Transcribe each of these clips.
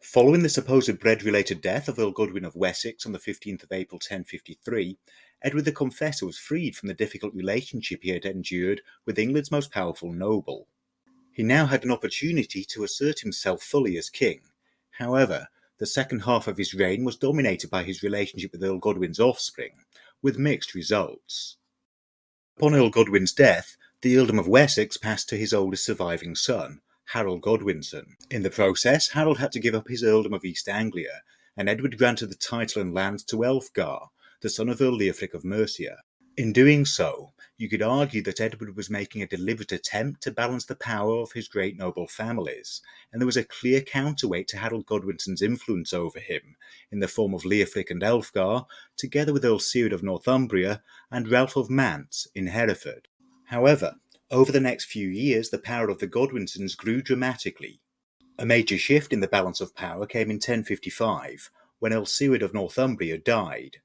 Following the supposed bread-related death of Earl Godwin of Wessex on the 15th of April 1053, Edward the Confessor was freed from the difficult relationship he had endured with England's most powerful noble. He now had an opportunity to assert himself fully as king. However, the second half of his reign was dominated by his relationship with Earl Godwin's offspring, with mixed results. Upon Earl Godwin's death, the earldom of Wessex passed to his oldest surviving son, Harold Godwinson. In the process, Harold had to give up his earldom of East Anglia, and Edward granted the title and lands to Elfgar, the son of Earl Leofric of Mercia. In doing so, you could argue that Edward was making a deliberate attempt to balance the power of his great noble families, and there was a clear counterweight to Harold Godwinson's influence over him, in the form of Leofric and Elfgar, together with Earl Siward of Northumbria and Ralph of Mance in Hereford. However, over the next few years, the power of the Godwinsons grew dramatically. A major shift in the balance of power came in 1055, when Earl Siward of Northumbria died.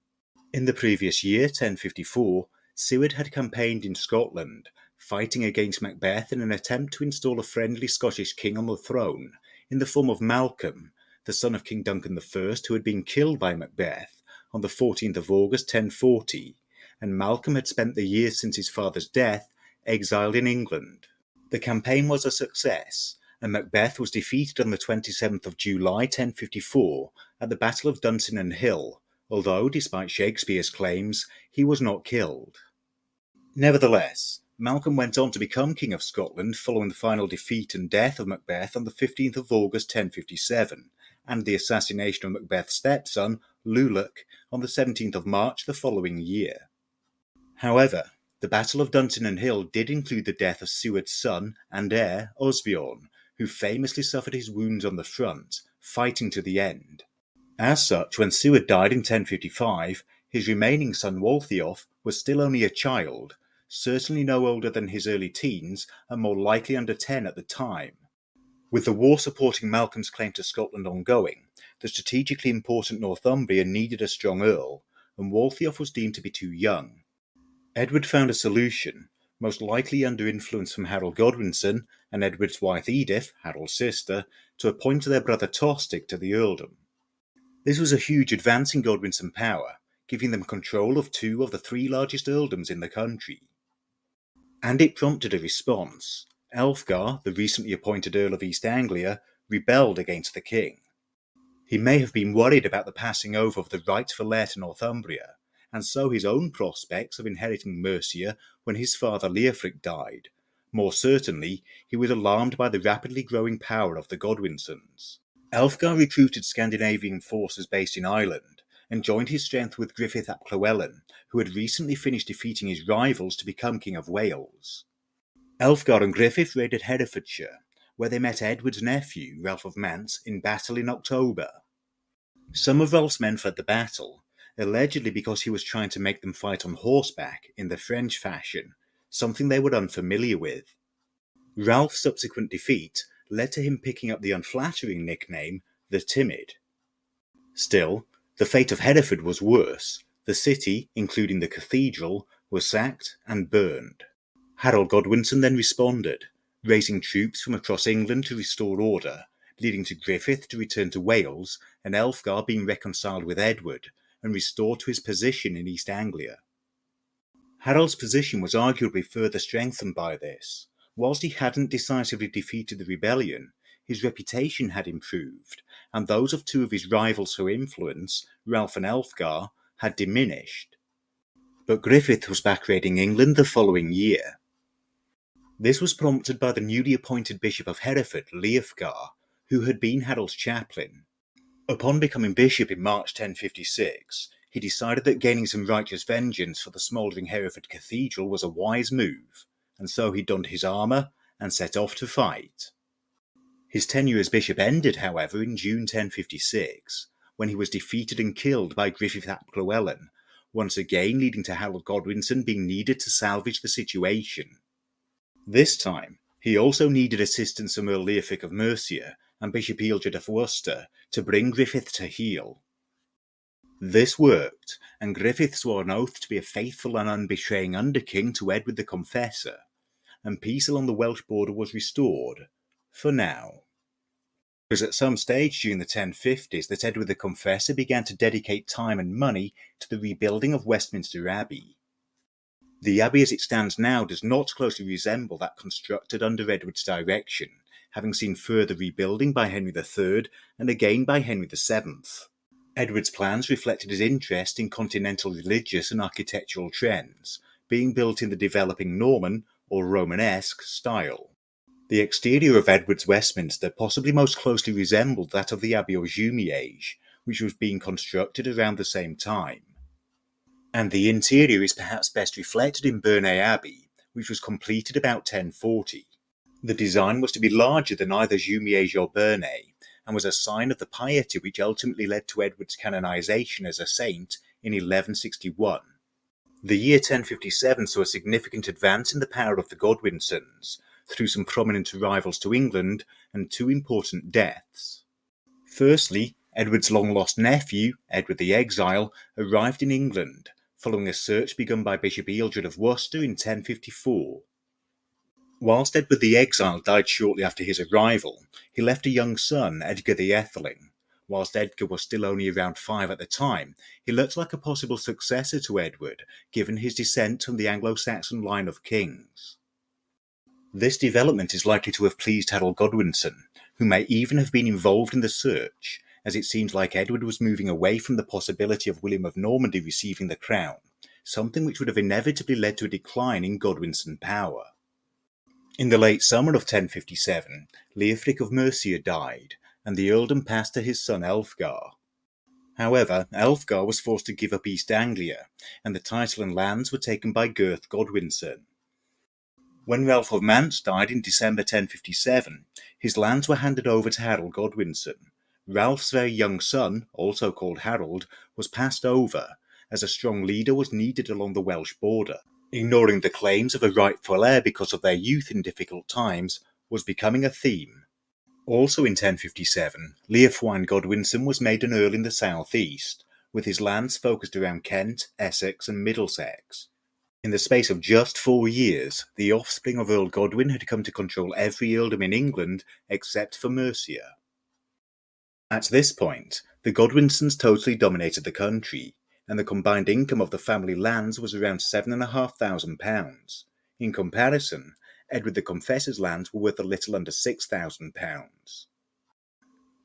In the previous year, 1054, Siward had campaigned in Scotland, fighting against Macbeth in an attempt to install a friendly Scottish king on the throne, in the form of Malcolm, the son of King Duncan I, who had been killed by Macbeth on the 14th of August 1040, and Malcolm had spent the years since his father's death exiled in England. The campaign was a success, and Macbeth was defeated on the 27th of July 1054 at the Battle of Dunsinane Hill, although, despite Shakespeare's claims, he was not killed. Nevertheless, Malcolm went on to become King of Scotland following the final defeat and death of Macbeth on the 15th of August 1057, and the assassination of Macbeth's stepson, Lulach, on the 17th of March the following year. However, the Battle of Dunsinane Hill did include the death of Siward's son and heir, Osbeorn, who famously suffered his wounds on the front, fighting to the end. As such, when Siward died in 1055, his remaining son Waltheof was still only a child, certainly no older than his early teens and more likely under 10 at the time. With the war supporting Malcolm's claim to Scotland ongoing, the strategically important Northumbria needed a strong earl, and Waltheof was deemed to be too young. Edward found a solution, most likely under influence from Harold Godwinson and Edward's wife Edith, Harold's sister, to appoint their brother Tostig to the earldom. This was a huge advance in Godwinson power, giving them control of two of the three largest earldoms in the country. And it prompted a response. Elfgar, the recently appointed Earl of East Anglia, rebelled against the king. He may have been worried about the passing over of the rightful heir to Northumbria, and so his own prospects of inheriting Mercia when his father Leofric died. More certainly, he was alarmed by the rapidly growing power of the Godwinsons. Elfgar recruited Scandinavian forces based in Ireland, and joined his strength with Gruffydd ap Llywelyn, who had recently finished defeating his rivals to become King of Wales. Elfgar and Gruffydd raided Herefordshire, where they met Edward's nephew, Ralph of Mance, in battle in October. Some of Ralph's men fled the battle, allegedly because he was trying to make them fight on horseback in the French fashion, something they were unfamiliar with. Ralph's subsequent defeat led to him picking up the unflattering nickname, the Timid. Still, the fate of Hereford was worse. The city, including the cathedral, was sacked and burned. Harold Godwinson then responded, raising troops from across England to restore order, leading to Gruffydd to return to Wales and Elfgar being reconciled with Edward and restored to his position in East Anglia. Harold's position was arguably further strengthened by this. Whilst he hadn't decisively defeated the rebellion, his reputation had improved, and those of two of his rivals for influence, Ralph and Elfgar, had diminished. But Gruffydd was back raiding England the following year. This was prompted by the newly appointed Bishop of Hereford, Leofgar, who had been Harold's chaplain. Upon becoming bishop in March 1056, he decided that gaining some righteous vengeance for the smouldering Hereford Cathedral was a wise move, and so he donned his armour and set off to fight. His tenure as bishop ended, however, in June 1056, when he was defeated and killed by Gruffydd ap Llywelyn, once again leading to Harold Godwinson being needed to salvage the situation. This time, he also needed assistance from Earl Leofric of Mercia and Bishop Ealdred of Worcester to bring Gruffydd to heel. This worked, and Gruffydd swore an oath to be a faithful and unbetraying under-king to Edward the Confessor, and peace along the Welsh border was restored, for now. It was at some stage during the 1050s that Edward the Confessor began to dedicate time and money to the rebuilding of Westminster Abbey. The abbey as it stands now does not closely resemble that constructed under Edward's direction, having seen further rebuilding by Henry III and again by Henry VII. Edward's plans reflected his interest in continental religious and architectural trends, being built in the developing Norman, or Romanesque, style. The exterior of Edward's Westminster possibly most closely resembled that of the Abbey of Jumièges, which was being constructed around the same time. And the interior is perhaps best reflected in Bernay Abbey, which was completed about 1040. The design was to be larger than either Jumièges or Bernay, and was a sign of the piety which ultimately led to Edward's canonization as a saint in 1161. The year 1057 saw a significant advance in the power of the Godwinsons, through some prominent arrivals to England and two important deaths. Firstly, Edward's long-lost nephew, Edward the Exile, arrived in England, following a search begun by Bishop Ealdred of Worcester in 1054. Whilst Edward the Exile died shortly after his arrival, he left a young son, Edgar the Etheling. Whilst Edgar was still only around 5 at the time, he looked like a possible successor to Edward, given his descent from the Anglo-Saxon line of kings. This development is likely to have pleased Harold Godwinson, who may even have been involved in the search, as it seems like Edward was moving away from the possibility of William of Normandy receiving the crown, something which would have inevitably led to a decline in Godwinson power. In the late summer of 1057, Leofric of Mercia died, and the earldom passed to his son Elfgar. However, Elfgar was forced to give up East Anglia, and the title and lands were taken by Gurth Godwinson. When Ralph of Mance died in December 1057, his lands were handed over to Harold Godwinson. Ralph's very young son, also called Harold, was passed over, as a strong leader was needed along the Welsh border. Ignoring the claims of a rightful heir because of their youth in difficult times was becoming a theme. Also in 1057, Leofwine Godwinson was made an earl in the south-east, with his lands focused around Kent, Essex and Middlesex. In the space of just 4 years, the offspring of Earl Godwin had come to control every earldom in England except for Mercia. At this point, the Godwinsons totally dominated the country, and the combined income of the family lands was around £7,500. In comparison, Edward the Confessor's lands were worth a little under £6,000.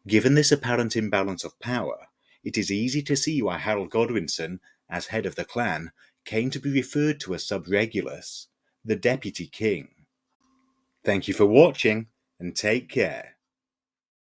Given this apparent imbalance of power, it is easy to see why Harold Godwinson, as head of the clan, came to be referred to as sub-Regulus, the deputy king. Thank you for watching, and take care.